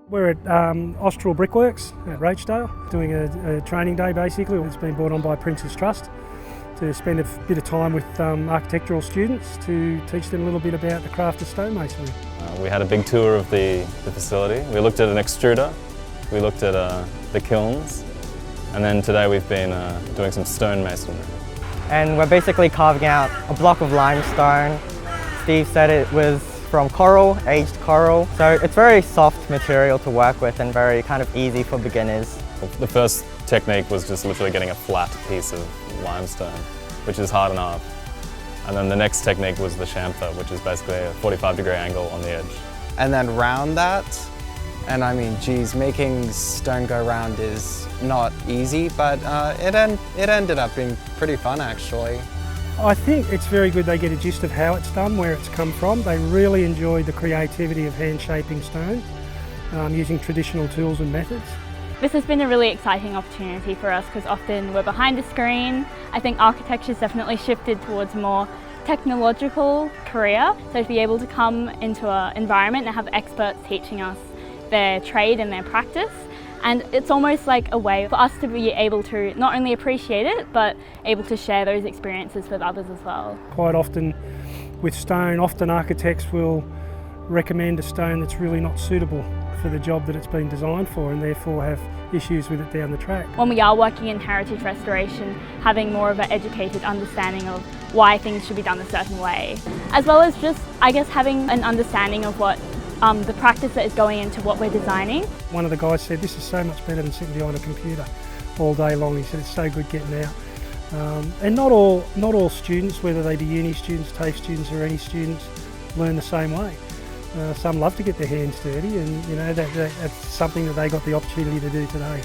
We're at Austral Brickworks at Roachdale, doing a training day basically. It's been brought on by Prince's Trust to spend a bit of time with architectural students to teach them a little bit about the craft of stonemasonry. We had a big tour of the facility. We looked at an extruder, we looked at the kilns, and then today we've been doing some stonemasonry. And we're basically carving out a block of limestone. Steve said it was from coral, aged coral. So it's very soft material to work with and very kind of easy for beginners. The first technique was just literally getting a flat piece of limestone, which is hard enough. And then the next technique was the chamfer, which is basically a 45-degree angle on the edge. And then round that, and I mean, geez, making stone go round is not easy, but it ended up being pretty fun actually. I think it's very good they get a gist of how it's done, where it's come from. They really enjoy the creativity of hand shaping stone, using traditional tools and methods. This has been a really exciting opportunity for us because often we're behind a screen. I think architecture's definitely shifted towards a more technological career. So to be able to come into an environment and have experts teaching us their trade and their practice, and it's almost like a way for us to be able to not only appreciate it, but able to share those experiences with others as well. Quite often with stone, architects will recommend a stone that's really not suitable for the job that it's been designed for, and therefore have issues with it down the track. When we are working in heritage restoration, having more of an educated understanding of why things should be done a certain way, as well as just, I guess, having an understanding of what the practice that is going into what we're designing. One of the guys said, "This is so much better than sitting behind a computer all day long." He said, "It's so good getting out." And not all students, whether they be uni students, TAFE students or any students, learn the same way. Some love to get their hands dirty, and you know that's something that they got the opportunity to do today.